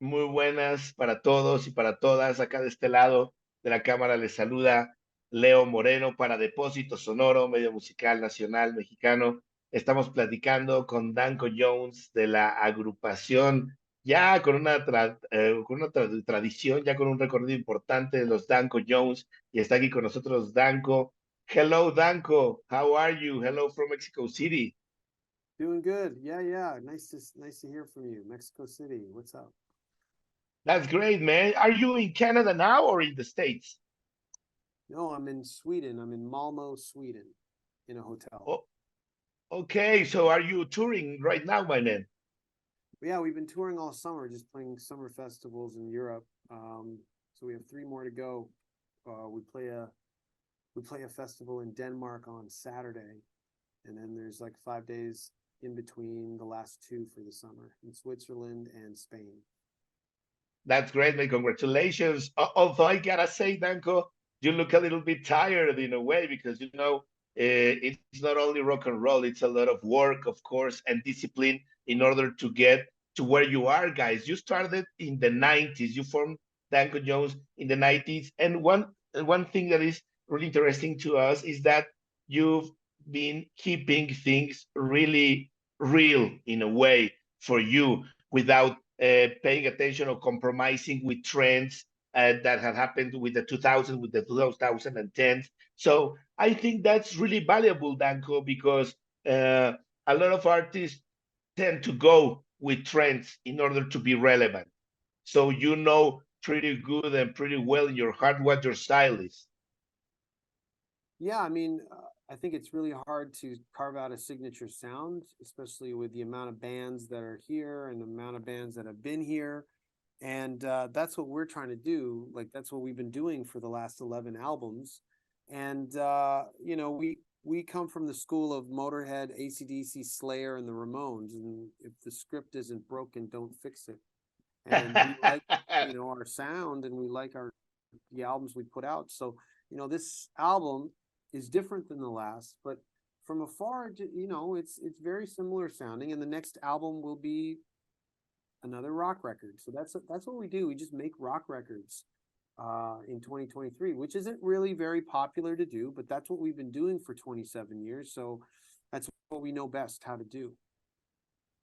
Muy buenas para todos y para todas. Acá de este lado de la cámara les saluda Leo Moreno para Depósito Sonoro, medio musical nacional mexicano. Estamos platicando con Danko Jones de la agrupación, ya con una tradición, ya con un recorrido importante de los Danko Jones. Y está aquí con nosotros Danko. Hello, Danko. How are you? Hello from Mexico City. Doing good. Yeah, yeah. Nice to hear from you. Mexico City. What's up? That's great, man. Are you in Canada now or in the States? No, I'm in Sweden. I'm in Malmo, Sweden, in a hotel. Oh, okay, so are you touring right now, my man? But yeah, we've been touring all summer, just playing summer festivals in Europe. So we have three more to go. We play a festival in Denmark on Saturday, and then there's like 5 days in between the last two for the summer in Switzerland and Spain. That's great, man. Congratulations. Although I gotta say, Danko, you look a little bit tired in a way because it's not only rock and roll; it's a lot of work, of course, and discipline in order to get to where you are, guys. You started in the '90s. You formed Danko Jones in the '90s, and one thing that is really interesting to us is that you've been keeping things really real in a way for you without paying attention or compromising with trends that have happened with the 2000s, with the 2010s. So I think that's really valuable, Danko, because uh, a lot of artists tend to go with trends in order to be relevant. So you know pretty good and pretty well in your heart what your style is. Yeah, I mean, I think it's really hard to carve out a signature sound, especially with the amount of bands that are here and the amount of bands that have been here. And that's what we're trying to do. Like that's what we've been doing for the last 11 albums. And we come from the school of Motorhead, AC/DC, Slayer, and the Ramones. And if the script isn't broken, don't fix it. And we like our sound, and we like our the albums we put out. So this album is different than the last, but from afar, it's very similar sounding. And the next album will be another rock record. So that's what we do. We just make rock records in 2023, which isn't really very popular to do, but that's what we've been doing for 27 years. So that's what we know best how to do.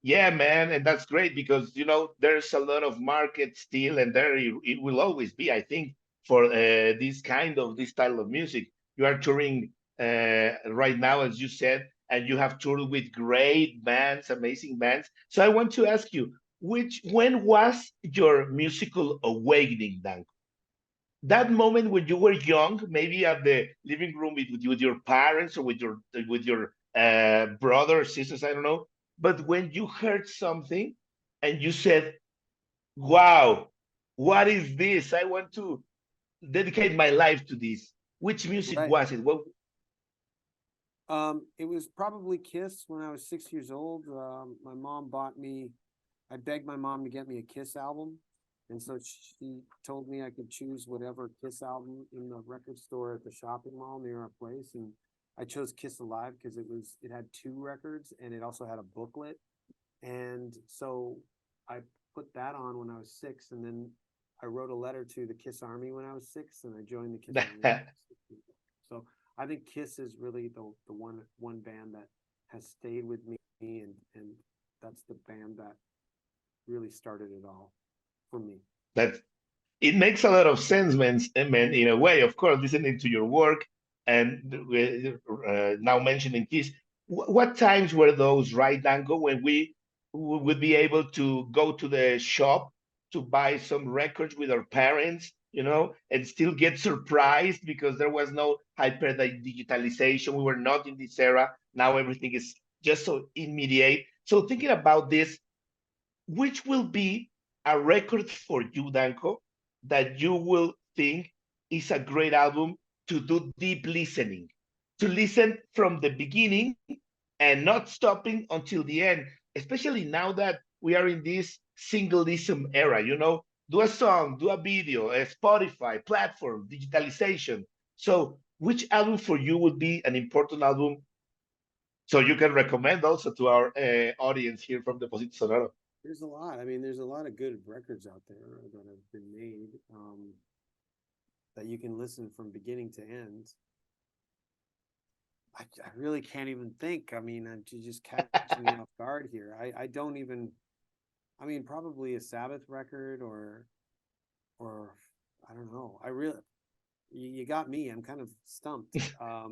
Yeah, man, and that's great because there's a lot of market still, and it will always be, I think, for this style of music. You are touring right now, as you said, and you have toured with great bands, amazing bands. So I want to ask you, when was your musical awakening, Dan? That moment when you were young, maybe at the living room with your parents or with your brother or sisters, I don't know. But when you heard something and you said, "Wow, what is this? I want to dedicate my life to this." Which music Right. was it? Well, It was probably Kiss when I was 6 years old. My mom bought me. I begged my mom to get me a Kiss album, and so she told me I could choose whatever Kiss album in the record store at the shopping mall near our place, and I chose Kiss Alive because it had two records and it also had a booklet, and so I put that on when I was six, and then I wrote a letter to the Kiss Army when I was six, and I joined the Kiss Army. So I think Kiss is really the one band that has stayed with me, and that's the band that really started it all for me. that it makes a lot of sense, man. In a way, of course, listening to your work and now mentioning Kiss. What times were those, right, Danko, when we would be able to go to the shop to buy some records with our parents, and still get surprised because there was no hyper digitalization. We were not in this era. Now everything is just so immediate. So thinking about this, which will be a record for you, Danko, that you will think is a great album to do deep listening, to listen from the beginning and not stopping until the end, especially now that we are in this singleism era, do a song, do a video, a Spotify platform, digitalization. So which album for you would be an important album so you can recommend also to our audience here from the Depósito Sonoro? There's a lot. I mean, there's a lot of good records out there that have been made, that you can listen from beginning to end. I really can't even think. I mean, you just catch me off guard here. I don't even. I mean, probably a Sabbath record, or I don't know. I really, you got me. I'm kind of stumped. But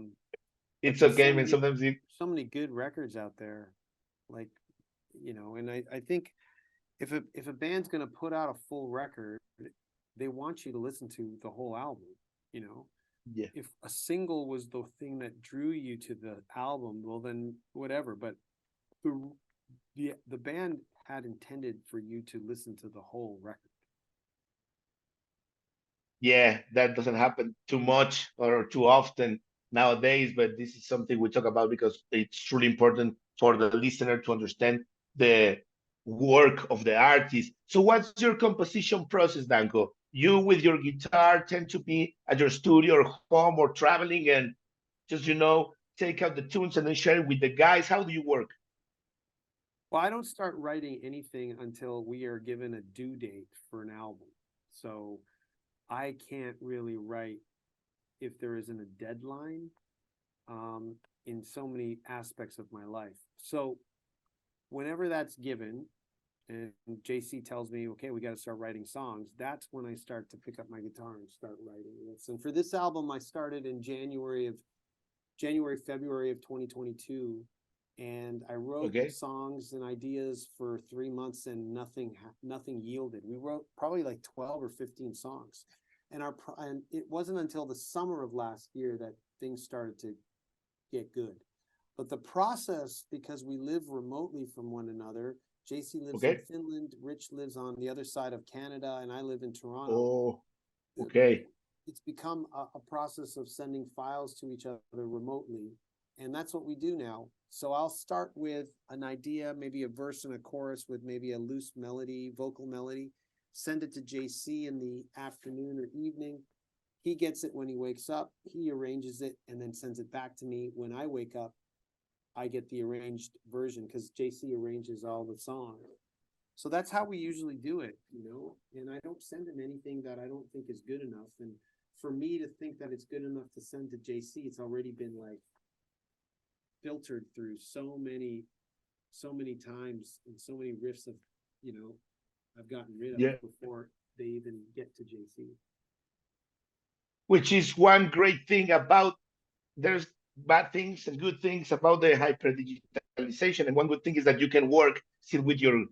It's there's okay, man. Sometimes so many good records out there, like, and I think if a band's gonna put out a full record, they want you to listen to the whole album. You know, yeah. if a single was the thing that drew you to the album, well then whatever. But the the band had intended for you to listen to the whole record. Yeah, that doesn't happen too much or too often nowadays, but this is something we talk about because it's truly important for the listener to understand the work of the artist. So, what's your composition process, Danko? You with your guitar tend to be at your studio or home or traveling and just, take out the tunes and then share it with the guys. How do you work? Well, I don't start writing anything until we are given a due date for an album. So I can't really write if there isn't a deadline, in so many aspects of my life. So whenever that's given, and JC tells me, okay, we got to start writing songs, that's when I start to pick up my guitar and start writing this. And for this album, I started in February of 2022, and I wrote Okay. songs and ideas for 3 months, and nothing yielded. We wrote probably like 12 or 15 songs, and it wasn't until the summer of last year that things started to get good. But the process, because we live remotely from one another, JC lives in Okay. Finland, Rich lives on the other side of Canada, and I live in Toronto. Oh, okay. It's become a process of sending files to each other remotely, and that's what we do now. So I'll start with an idea, maybe a verse and a chorus with maybe a loose melody, vocal melody, send it to JC in the afternoon or evening. He gets it when he wakes up, he arranges it, and then sends it back to me. When I wake up, I get the arranged version because JC arranges all the songs. So that's how we usually do it, and I don't send him anything that I don't think is good enough. And for me to think that it's good enough to send to JC, it's already been like filtered through so many times, and so many riffs of, I've gotten rid of Yeah. before they even get to JC. Which is one great thing about there's bad things and good things about the hyper digitalization. And one good thing is that you can work still with your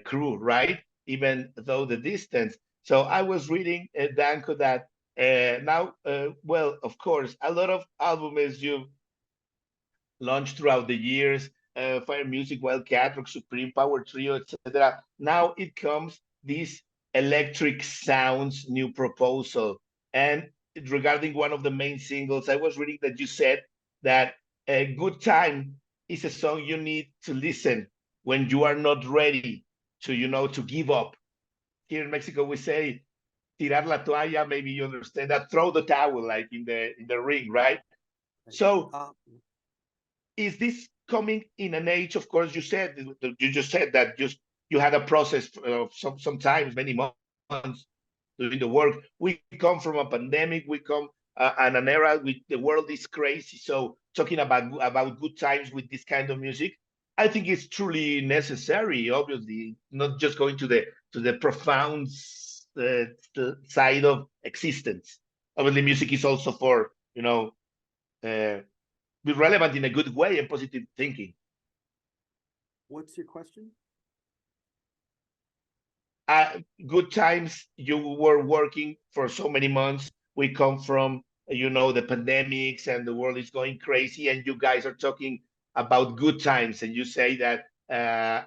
crew, right? Even though the distance. So I was reading, Danko, that now, well, of course, a lot of albums you've launched throughout the years, Fire Music, Wildcat, Rock Supreme, Power Trio, etc. Now it comes this electric sounds new proposal. And regarding one of the main singles, I was reading that you said that a good time is a song you need to listen when you are not ready to, to give up. Here in Mexico, we say tirar la toalla. Maybe you understand that. Throw the towel, like in the ring, right? Right. So is this coming in an age? Of course, you just said that just you had a process of sometimes many months doing the work. We come from a pandemic. We come and an era with the world is crazy. So talking about good times with this kind of music, I think it's truly necessary. Obviously, not just going to the profound side of existence. Obviously, music is also for uh, be relevant in a good way and positive thinking. What's your question? Good times, you were working for so many months. We come from, the pandemics and the world is going crazy, and you guys are talking about good times, and you say that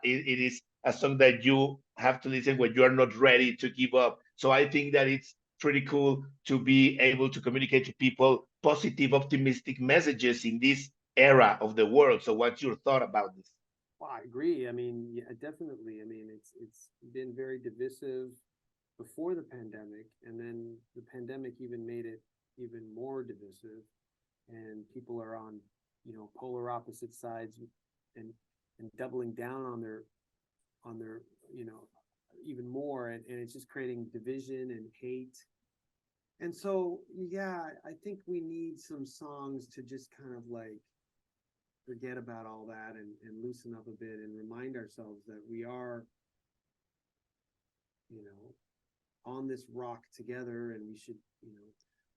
it is a song that you have to listen when you are not ready to give up. So I think that it's pretty cool to be able to communicate to people positive, optimistic messages in this era of the world. So what's your thought about this? Well, I agree. I mean, yeah, definitely. I mean, it's been very divisive before the pandemic, and then the pandemic even made it even more divisive. And people are on, polar opposite sides, and doubling down on their on their, even more, and it's just creating division and hate. And so, yeah, I think we need some songs to just kind of like forget about all that and loosen up a bit and remind ourselves that we are, on this rock together, and we should,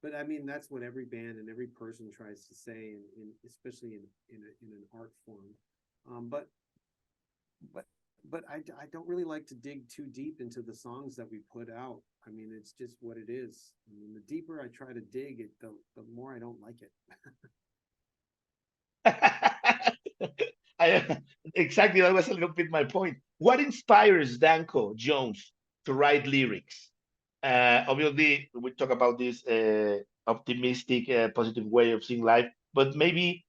but I mean, that's what every band and every person tries to say, especially in an art form. But I don't really like to dig too deep into the songs that we put out. I mean, it's just what it is. I mean, the deeper I try to dig it, the more I don't like it. I, exactly, that was a little bit my point. What inspires Danko Jones to write lyrics? Obviously, we talk about this optimistic, positive way of seeing life, but maybe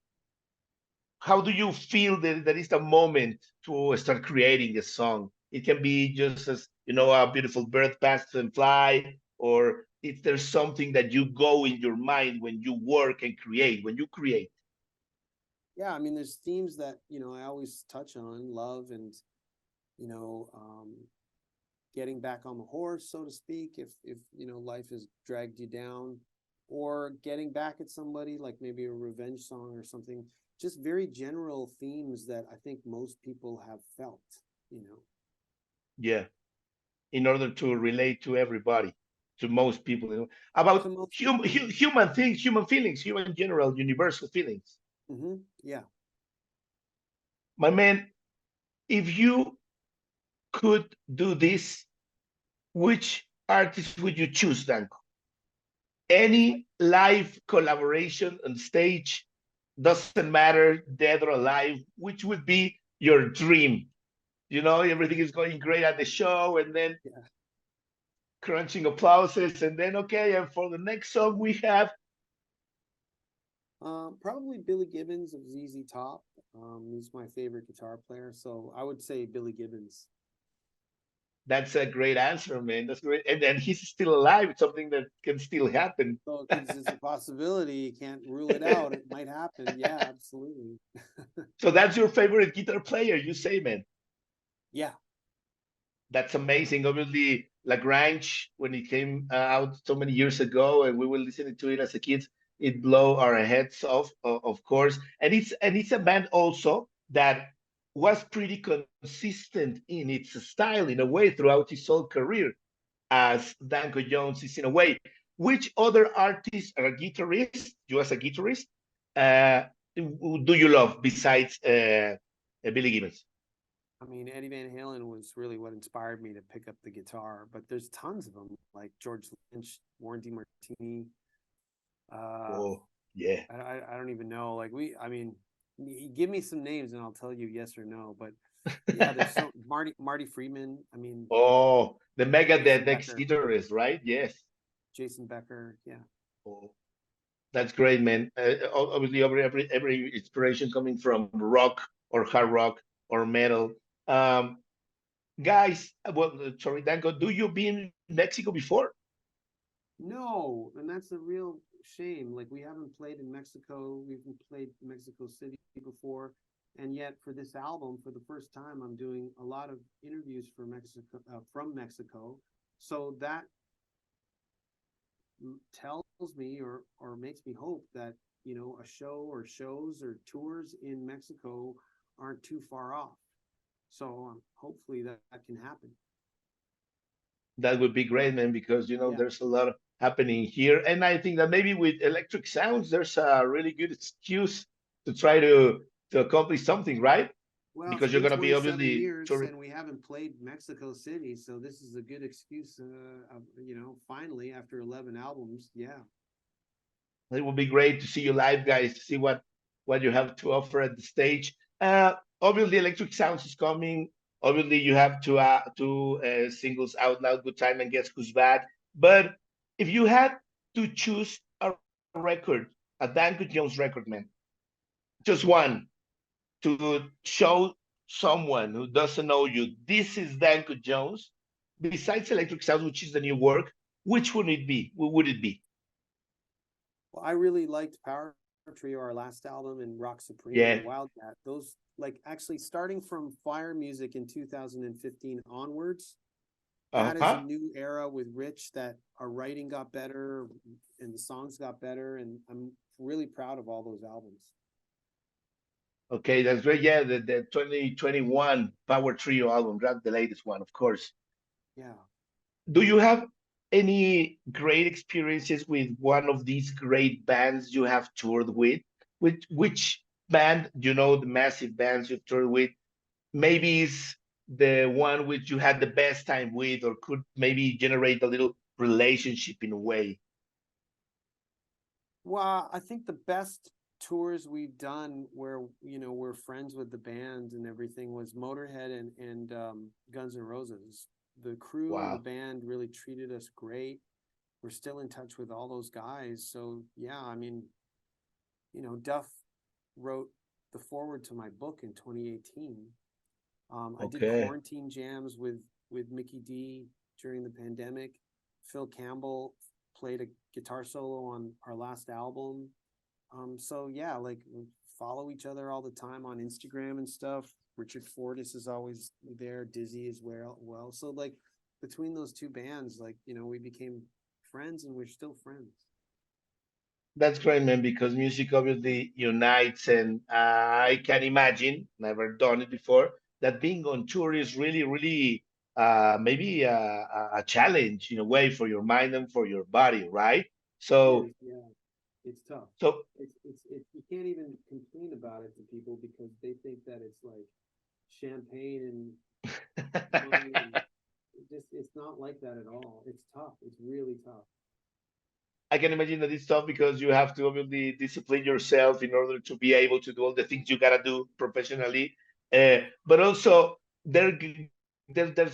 how do you feel that there is a moment to start creating a song? It can be just as, a beautiful bird passes and fly, or is there something that you go in your mind when you work and create, when you create? Yeah, I mean, there's themes that, I always touch on: love and, you know, um, getting back on the horse, so to speak, if life has dragged you down, or getting back at somebody, like maybe a revenge song or something. Just very general themes that I think most people have felt, Yeah, in order to relate to everybody, to most people, about to most people. human things, human feelings, human general, universal feelings. Yeah. My man, if you could do this, which artist would you choose, Danko? If I, Any live collaboration on stage, doesn't matter, dead or alive, which would be your dream? Everything is going great at the show, and then yeah, crunching applauses, and then okay, and for the next song we have. probably Billy Gibbons of ZZ Top. He's my favorite guitar player, so I would say Billy Gibbons. That's a great answer, man. That's great, and he's still alive. It's something that can still happen. So it's a possibility. You can't rule it out. It might happen. Yeah, absolutely. So that's your favorite guitar player, you say, man? Yeah. That's amazing. Obviously, Lagrange, when it came out so many years ago, and we were listening to it as a kids, it blew our heads off, of course. And it's a band also that was pretty consistent in its style in a way throughout his whole career, as Danko Jones is in a way. Which other artists or guitarists, you as a guitarist, do you love besides Billy Gibbons? I mean, Eddie Van Halen was really what inspired me to pick up the guitar, but there's tons of them, like George Lynch, Warren DeMartini. Uh, Oh, yeah. I don't even know. Like I mean, give me some names and I'll tell you yes or no. But yeah, there's so Marty Friedman. I mean, Oh, the Jason Megadeth ex Becker, guitarist, right? Yes. Jason Becker. Yeah. Oh, that's great, man. Obviously, every inspiration coming from rock or hard rock or metal. Um, guys, well, sorry, Danko, do you been in Mexico before? No, and that's a real shame. Like we haven't played in Mexico. We haven't played Mexico City before, and yet for this album, for the first time, I'm doing a lot of interviews for Mexico from Mexico. So that tells me or makes me hope that a show or shows or tours in Mexico aren't too far off. So hopefully that can happen. That would be great, man, because Yeah. there's a lot happening here, and I think that maybe with Electric Sounds, there's a really good excuse to try to accomplish something, right? Well, it's Because you're been gonna be 27 obviously years touring. and we haven't played Mexico City, so this is a good excuse. Finally after 11 albums, yeah. It would be great to see you live, guys, to see what you have to offer at the stage. Obviously, Electric Sounds is coming. Obviously, you have two singles out now, Good Time and Guess Who's Back. But if you had to choose a record, a Danko Jones record, man, just one, to show someone who doesn't know you, this is Danko Jones, besides Electric Sounds, which is the new work, which would it be? What would it be? Well, I really liked Power Trio, our last album, and Rock Supreme Yeah. and Wildcat, those, like, actually starting from Fire Music in 2015 onwards, that is a Uh-huh. new era with Rich, that our writing got better and the songs got better, and I'm really proud of all those albums. Okay, that's great. Yeah, the 2021 Power Trio album, that's the latest one, of course. Yeah. Do you have any great experiences with one of these great bands you have toured with? Which band, the massive bands you've toured with, maybe is the one which you had the best time with, or could maybe generate a little relationship in a way? Well, I think the best tours we've done where, we're friends with the band and everything was Motorhead and Guns N' Roses. The crew and the Wow. band really treated us great. We're still in touch with all those guys. So yeah, I mean, Duff wrote the foreword to my book in 2018. I did Okay. quarantine jams with Mickey D during the pandemic. Phil Campbell played a guitar solo on our last album. So yeah, like, we follow each other all the time on Instagram and stuff. Richard Fortus is always there. Dizzy as well. So like, between those two bands, like, we became friends and we're still friends. That's great, man, because music obviously unites, and I can imagine, never done it before, that being on tour is really, really maybe a challenge in a way for your mind and for your body, right? It So, is, yeah. It's tough. so You can't even complain about it to people because they think that it's like champagne and money, and it's not like that at all. It's tough. It's really tough. I can imagine that it's tough because you have to obviously discipline yourself in order to be able to do all the things you gotta do professionally. But also there's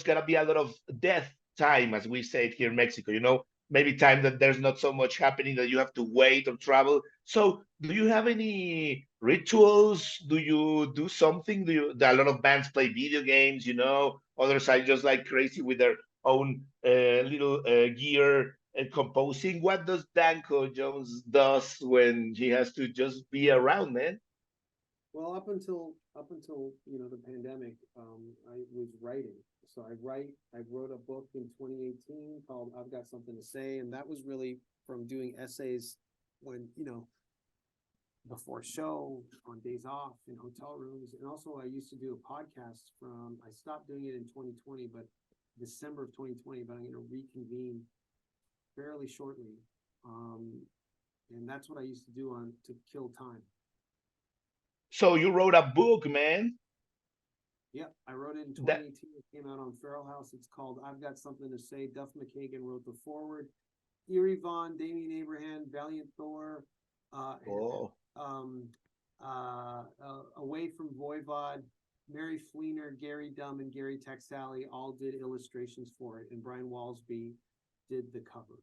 gotta be a lot of death time, as we say it here in Mexico. Maybe time that there's not so much happening that you have to wait or travel. So, do you have any rituals? Do you do something? A lot of bands play video games. Others are just like crazy with their own little gear and composing. What does Danko Jones does when he has to just be around, man? Well, up until the pandemic, I was writing. So I wrote a book in 2018 called "I've Got Something to Say," and that was really from doing essays when, before show, on days off, in hotel rooms. And also I used to do a podcast I stopped doing it in 2020, but December of 2020, but I'm going to reconvene fairly shortly. Um, and that's what I used to do on to kill time. So you wrote a book, man. Yeah, I wrote it in That 2018. It came out on Feral House. It's called "I've Got Something to Say." Duff McKagan wrote the foreword. Erie Vaughn, Damien Abraham, Valiant Thor, and oh, um, Away from Voivod, Mary Fleener, Gary Dumb, and Gary Taxali all did illustrations for it, and Brian Walsby did the cover.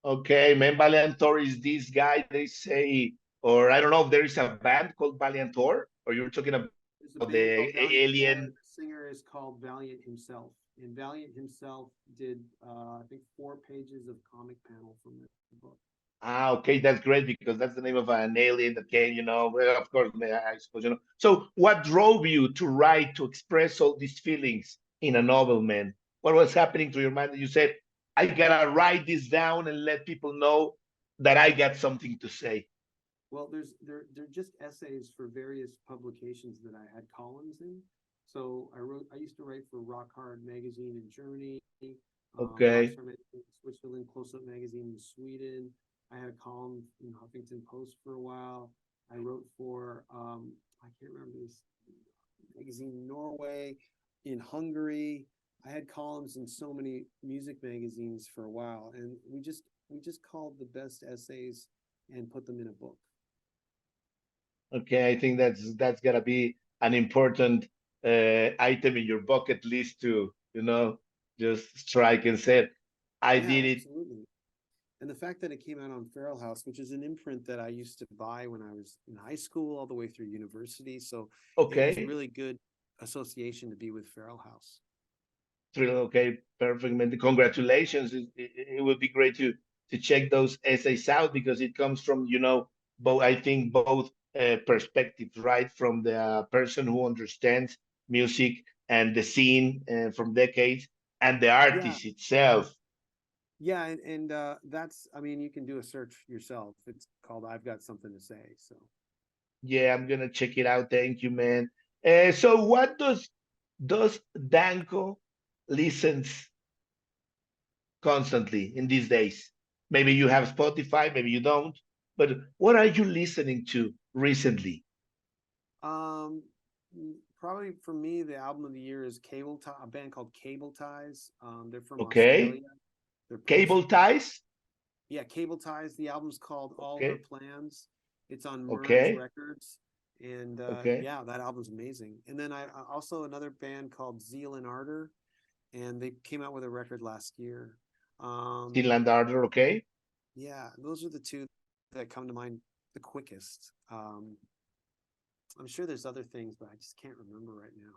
okay, man. Valiantor is this guy they say, or I don't know if there is a band called Valiantor, or you're talking about There's a the band called Valiant Thor, alien. and the singer is called Valiant himself. And Valiant himself did, I think, 4 pages of comic panel from the book. Ah, okay, that's great because that's the name of an alien that came. Well, of course, man, I suppose. So, what drove you to write, to express all these feelings in a novel, man? What was happening to your mind that you said, I gotta write this down and let people know that I got something to say? Well, they're just essays for various publications that I had columns in. So I used to write for Rock Hard magazine in Germany, Okay. Rockstar magazine in Switzerland, Close Up magazine in Sweden. I had a column in Huffington Post for a while. I wrote for I can't remember this magazine in Norway, in Hungary. I had columns in so many music magazines for a while, and we just called the best essays and put them in a book. Okay, I think that's gotta be an important item in your bucket list to, just strike and say, I Yeah, did it. absolutely. And the fact that it came out on Feral House, which is an imprint that I used to buy when I was in high school all the way through university. So it was Okay. really good association to be with Feral House. Okay, perfect, man. Congratulations. It would be great to check those essays out because it comes from, both, I think both perspectives, right? From the person who understands music and the scene from decades, and the Yeah, artist itself. yeah, and that's, I mean, you can do a search yourself. It's called "I've Got Something to Say." So Yeah, I'm gonna check it out. Thank you, man. So what does Danko listens constantly in these days? Maybe you have Spotify, maybe you don't, but what are you listening to recently? Um, probably for me, the album of the year is Cable Tie, a band called Cable Ties. They're from Okay, Australia. They're post, Cable Ties. yeah, Cable Ties. The album's called All Her Okay, Plans. It's on Merge okay, Records, and okay. yeah, that album's amazing. And then I also another band called Zeal and Ardor, and they came out with a record last year. Finland Ardor. Okay. Yeah, those are the two that come to mind the quickest. I'm sure there's other things, but I just can't remember right now.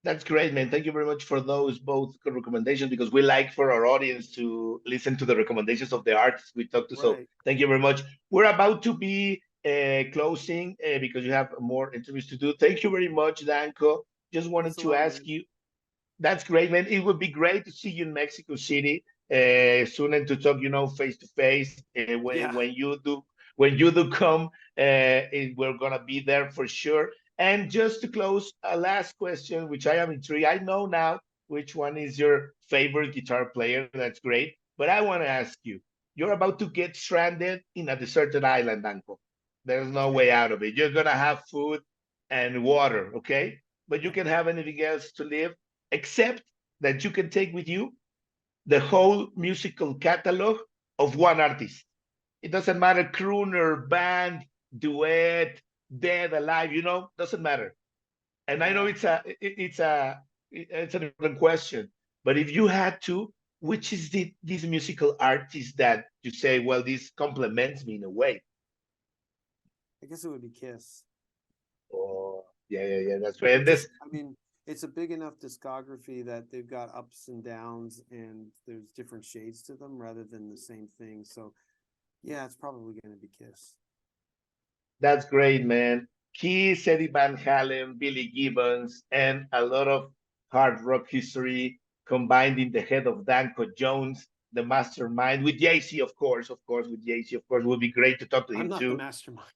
That's great, man. Thank you very much for those both recommendations because we like for our audience to listen to the recommendations of the artists we talk to. So Right. thank you very much. We're about to be closing because you have more interviews to do. Thank you very much, Danko. Just wanted Thanks a to lot, ask man. you. That's great, man. It would be great to see you in Mexico City soon and to talk, face to face. Yeah. When you do come, we're gonna be there for sure. And just to close, a last question, which I am intrigued. I know now which one is your favorite guitar player. That's great. But I want to ask you: you're about to get stranded in a deserted island, Danko. There's no way Okay. out of it. You're gonna have food and water, okay? But you can have anything else to live except that you can take with you the whole musical catalog of one artist. It doesn't matter, crooner, band, duet, dead, alive, doesn't matter. And I know Yeah. it's an important question, but if you had to, which is this musical artist that you say, well, this complements me in a way? I guess it would be Kiss. Oh, yeah, that's great. It And this just, I mean, it's a big enough discography that they've got ups and downs and there's different shades to them rather than the same thing. So, yeah, it's probably going to be Kiss. That's great, man. Keith, Eddie Van Halen, Billy Gibbons, and a lot of hard rock history combined in the head of Danko Jones, the mastermind, with Jay-Z, of course, with Jay-Z, of course, would be great to talk to I'm him not the too. mastermind.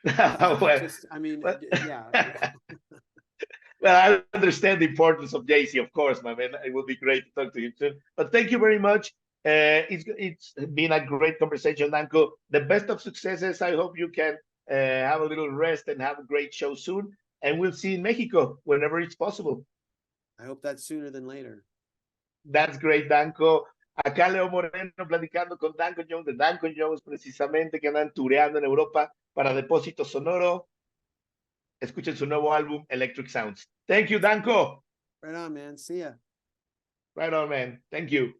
I well, just, I mean, but, yeah. well, I understand the importance of Jay-Z, of course, my man. It would be great to talk to him soon. But thank you very much. It's been a great conversation, Danko. The best of successes. I hope you can have a little rest and have a great show soon. And we'll see you in Mexico whenever it's possible. I hope that's sooner than later. That's great, Danko. Acá Leo Moreno platicando con Danko Jones, de Danko Jones precisamente, que andan tureando en Europa para Depósito Sonoro. Escuchen su nuevo álbum, Electric Sounds. Thank you, Danko. Right on, man. See ya. Right on, man. Thank you.